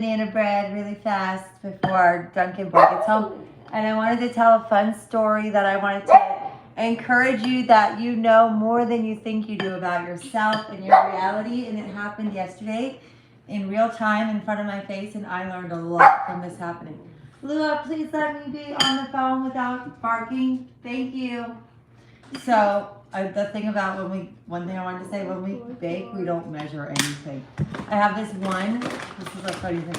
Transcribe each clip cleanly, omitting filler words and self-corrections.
banana bread really fast before Duncan boy gets home. And I wanted to tell a fun story that I wanted to encourage you that you know more than you think you do about yourself and your reality. And it happened yesterday in real time in front of my face, and I learned a lot from this happening. Lua, please let me be on the phone without barking. Thank you. So the thing about one thing I wanted to say, when we bake, we don't measure anything. I have this is a funny thing,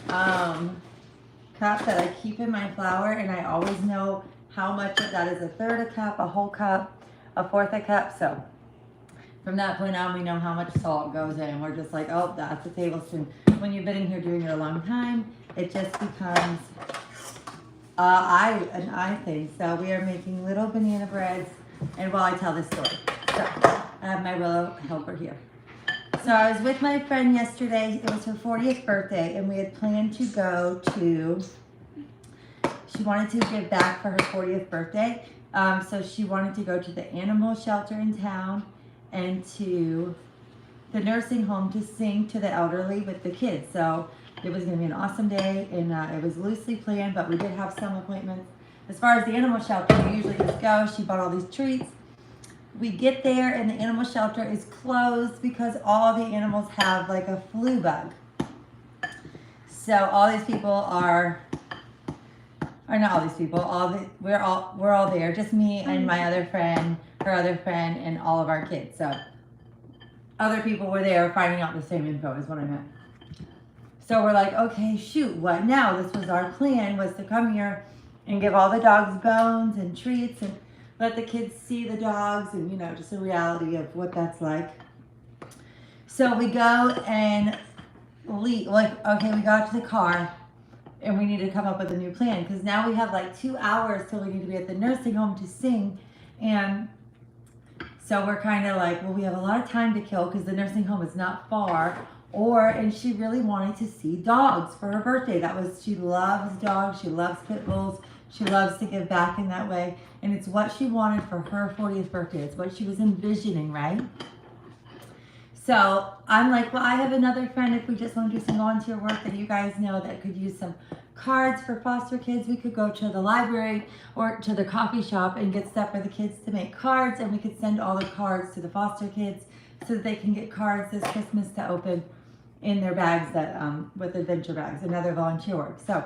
cup that I keep in my flour, and I always know how much of that is a third a cup, a whole cup, a fourth a cup. So from that point on, we know how much salt goes in. We're just like, oh, that's a tablespoon. When you've been in here doing it a long time, it just becomes an I thing. So we are making little banana breads. And while I tell this story, so I have my Willow helper here. So I was with my friend yesterday. It was her 40th birthday, and we had planned to go to, she wanted to give back for her 40th birthday. So she wanted to go to the animal shelter in town and to the nursing home to sing to the elderly with the kids. So it was going to be an awesome day, and it was loosely planned, but we did have some appointments. As far as the animal shelter, we usually just go. She bought all these treats. We get there, and the animal shelter is closed because all the animals have like a flu bug. So all these people are not all these people. We're all there. Just me and my other friend, her other friend, and all of our kids. So other people were there finding out the same info is what I meant. So we're like, okay, shoot, what now? This was our plan, was to come here and give all the dogs bones and treats and let the kids see the dogs and, just the reality of what that's like. So we go and leave. Like, okay, we got to the car and we need to come up with a new plan, because now we have like 2 hours till we need to be at the nursing home to sing. And so we're kind of like, well, we have a lot of time to kill because the nursing home is not far. And she really wanted to see dogs for her birthday. She loves dogs. She loves pit bulls. She loves to give back in that way. And it's what she wanted for her 40th birthday. It's what she was envisioning, right? So I'm like, well, I have another friend. If we just want to do some volunteer work that you guys know that could use some cards for foster kids, we could go to the library or to the coffee shop and get stuff for the kids to make cards. And we could send all the cards to the foster kids so that they can get cards this Christmas to open in their bags with adventure bags, another volunteer work. So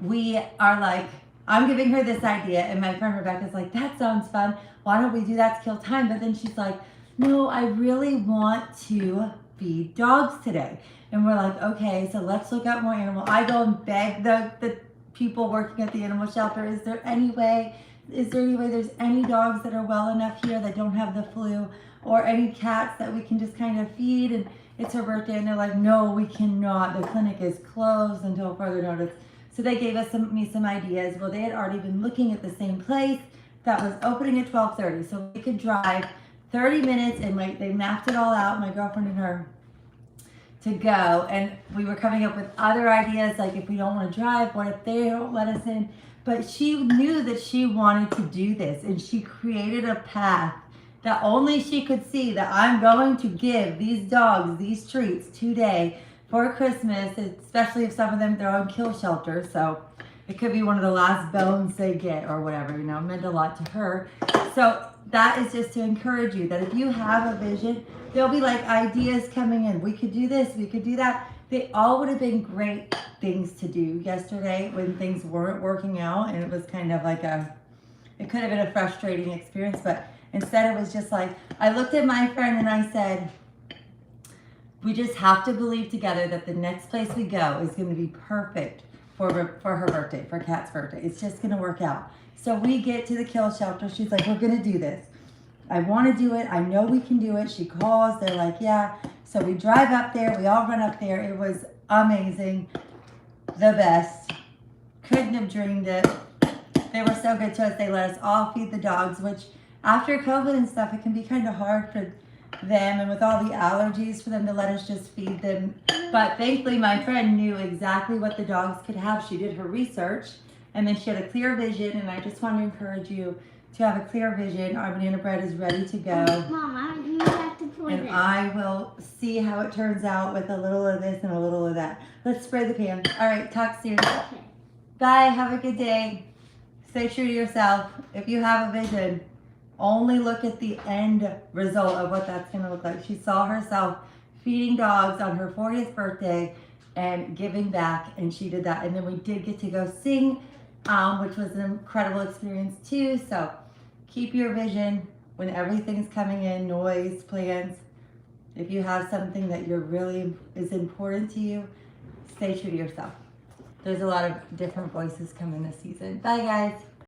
we are like, I'm giving her this idea, and my friend Rebecca's like, that sounds fun. Why don't we do that to kill time? But then she's like, no, I really want to feed dogs today. And we're like, okay, so let's look up more animal. I go and beg the people working at the animal shelter, is there any way there's any dogs that are well enough here that don't have the flu, or any cats that we can just kind of feed? And it's her birthday, and they're like, no, we cannot. The clinic is closed until further notice. So they gave me some ideas. Well, they had already been looking at the same place that was opening at 12:30. So we could drive 30 minutes, and they mapped it all out, my girlfriend and her, to go. And we were coming up with other ideas, like if we don't want to drive, what if they don't let us in? But she knew that she wanted to do this, and she created a path that only she could see, that I'm going to give these dogs these treats today for Christmas, especially if some of them they're on kill shelter. So it could be one of the last bones they get or whatever, it meant a lot to her. So that is just to encourage you that if you have a vision, there'll be like ideas coming in. We could do this, we could do that. They all would have been great things to do yesterday when things weren't working out, and it was kind of like it could have been a frustrating experience, but instead it was just like, I looked at my friend and I said, we just have to believe together that the next place we go is going to be perfect for her birthday, for Kat's birthday. It's just going to work out. So we get to the kill shelter. She's like, we're going to do this. I want to do it. I know we can do it. She calls. They're like, yeah. So we drive up there. We all run up there. It was amazing. The best. Couldn't have dreamed it. They were so good to us. They let us all feed the dogs, which after COVID and stuff, it can be kind of hard for them, and with all the allergies, for them to let us just feed them. But thankfully, my friend knew exactly what the dogs could have. She did her research, and then she had a clear vision. And I just want to encourage you to have a clear vision. Our banana bread is ready to go. Mom, you have to pour And this. I will see how it turns out with a little of this and a little of that. Let's spray the pan. All right, talk soon. Okay. Bye, have a good day. Stay true to yourself. If you have a vision, only look at the end result of what that's gonna look like. She saw herself feeding dogs on her 40th birthday and giving back, and she did that. And then we did get to go sing, which was an incredible experience too. So keep your vision when everything's coming in, noise, plans. If you have something that you're really is important to you, stay true to yourself. There's a lot of different voices coming this season. Bye guys.